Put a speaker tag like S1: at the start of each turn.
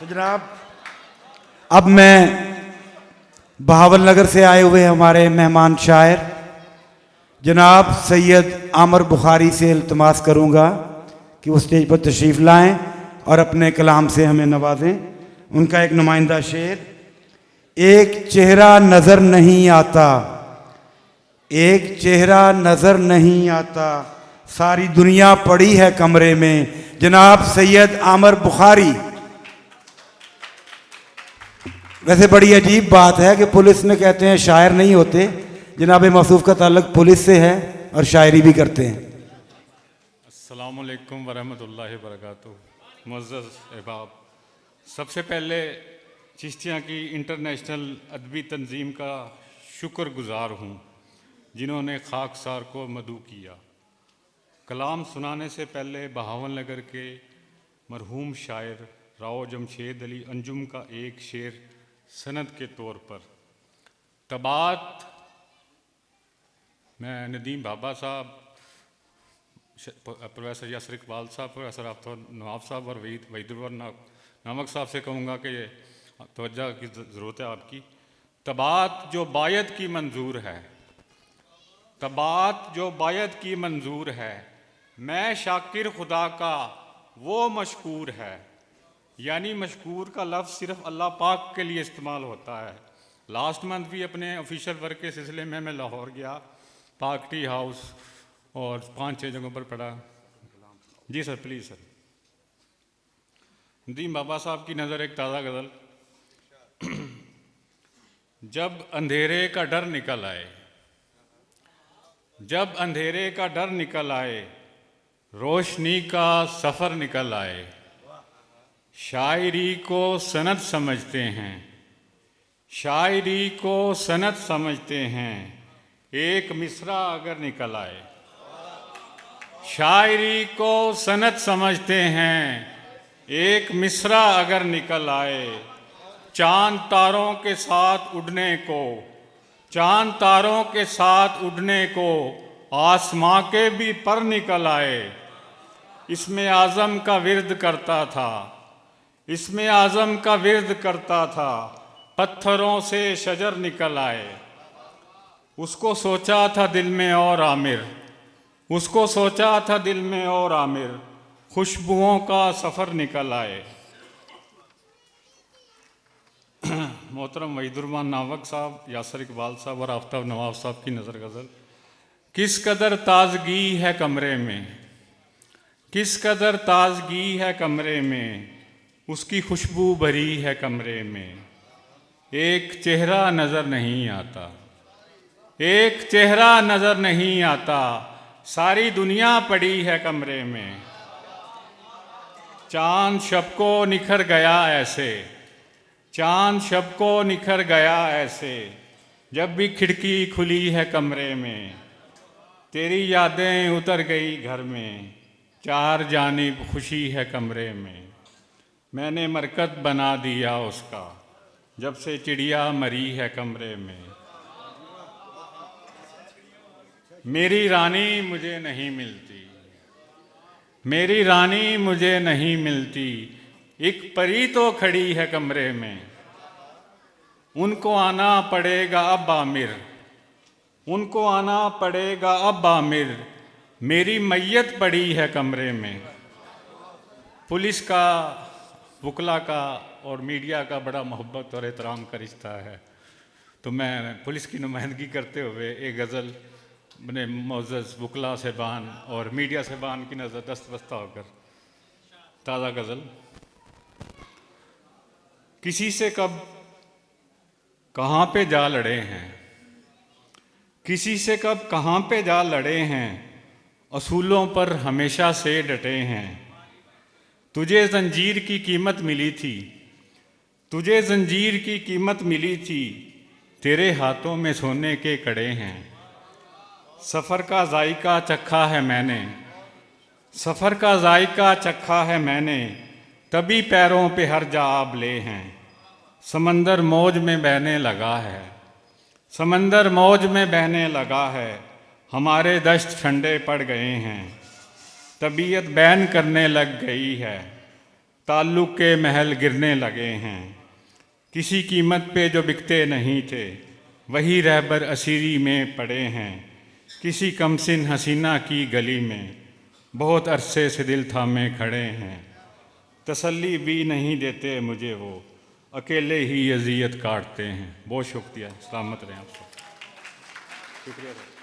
S1: तो जनाब, अब मैं बहावल नगर से आए हुए हमारे मेहमान शायर जनाब सैयद आमर बुखारी से इल्तमास करूंगा कि वो स्टेज पर तशरीफ़ लाएं और अपने कलाम से हमें नवाजें। उनका एक नुमाइंदा शेर, एक चेहरा नज़र नहीं आता, एक चेहरा नज़र नहीं आता, सारी दुनिया पड़ी है कमरे में। जनाब सैयद आमर बुखारी। वैसे बड़ी अजीब बात है कि पुलिस में कहते हैं शायर नहीं होते। जनाब मौसूफ का ताल्लुक पुलिस से है और शायरी भी करते हैं।
S2: अस्सलामु अलैकुम वरहमतुल्लाहि वबरकातुहू। मुअज़्ज़ज़ अहबाब, सबसे पहले चिश्तियाँ की इंटरनेशनल अदबी तंजीम का शुक्रगुज़ार हूँ जिन्होंने खाकसार को मदऊ किया। कलाम सुनाने से पहले बहावल नगर के मरहूम शायर राव जमशेद अली अंजुम का एक शेर सनद के तौर पर। तबात मैं नदीम बाबा साहब, प्रोफेसर यासर इकबाल साहब, प्रोफेसर आफ्ताब नवाब साहब और वहीदुर नामक साहब से कहूँगा कि ये तवज्जो की ज़रूरत है आपकी। तबात जो बायत की मंजूर है, तबात जो बायत की मंजूर है, मैं शाकिर खुदा का वो मशकूर है। यानी मशकूर का लफ्ज़ सिर्फ अल्लाह पाक के लिए इस्तेमाल होता है। लास्ट मंथ भी अपने ऑफिशियल वर्क के सिलसिले में मैं लाहौर गया, पाक टी हाउस और 5-6 जगहों पर पढ़ा। जी सर, प्लीज़ सर। नदीम बाबा साहब की नज़र एक ताज़ा गज़ल। जब अंधेरे का डर निकल आए, जब अंधेरे का डर निकल आए, रोशनी का सफ़र निकल आए, शायरी को सनद समझते हैं, शायरी को सनद समझते हैं, एक मिसरा अगर निकल आए, शायरी को सनद समझते हैं, एक मिसरा अगर निकल आए, चांद तारों के साथ उड़ने को, चांद तारों के साथ उड़ने को, आसमां के भी पर निकल आए। इसमें आज़म का विर्द करता था, इसमें आज़म का विर्द करता था, पत्थरों से शजर निकल आए। उसको सोचा था दिल में और आमिर, उसको सोचा था दिल में और आमिर, खुशबुओं का सफ़र निकल आए। मोहतरम वहीदुर नावक साहब, यासर इकबाल साहब और आफ्ताब नवाब साहब की नज़र गज़ल। किस कदर ताजगी है कमरे में, किस कदर ताजगी है कमरे में, उसकी खुशबू भरी है कमरे में। एक चेहरा नज़र नहीं आता, एक चेहरा नज़र नहीं आता, सारी दुनिया पड़ी है कमरे में। चांद शब को निखर गया ऐसे, चांद शब को निखर गया ऐसे, जब भी खिड़की खुली है कमरे में। तेरी यादें उतर गई घर में, चार जानिब खुशी है कमरे में। मैंने मरकत बना दिया उसका, जब से चिड़िया मरी है कमरे में। मेरी रानी मुझे नहीं मिलती, मेरी रानी मुझे नहीं मिलती, एक परी तो खड़ी है कमरे में। उनको आना पड़ेगा अब आमिर, उनको आना पड़ेगा अब आमिर, मेरी मैयत पड़ी है कमरे में। पुलिस का, वकला का और मीडिया का बड़ा मोहब्बत और एहतराम का रिश्ता है, तो मैं पुलिस की नुमाइंदगी करते हुए एक गज़ल अपने मुअज़्ज़ज़ वकला साहबान और मीडिया साहबान की नज़र दस्तबस्ता होकर। ताज़ा गज़ल। किसी से कब कहाँ पे जा लड़े हैं, किसी से कब कहाँ पे जा लड़े हैं, असूलों पर हमेशा से डटे हैं। तुझे जंजीर की कीमत मिली थी, तुझे जंजीर की कीमत मिली थी, तेरे हाथों में सोने के कड़े हैं। सफ़र का जायका चखा है मैंने, सफ़र का जायका चखा है मैंने, तभी पैरों पे हर जा आबले हैं। समंदर मौज में बहने लगा है, समंदर मौज में बहने लगा है, हमारे दश्त ठंडे पड़ गए हैं। तबीयत बैन करने लग गई है, ताल्लुक के महल गिरने लगे हैं। किसी कीमत पे जो बिकते नहीं थे वही रहबर असीरी में पड़े हैं। किसी कमसिन हसीना की गली में बहुत अरसे से दिल थामे खड़े हैं। तसल्ली भी नहीं देते मुझे वो, अकेले ही अजियत काटते हैं। बहुत शुक्रिया, सलामत रहें आप सब। शुक्रिया।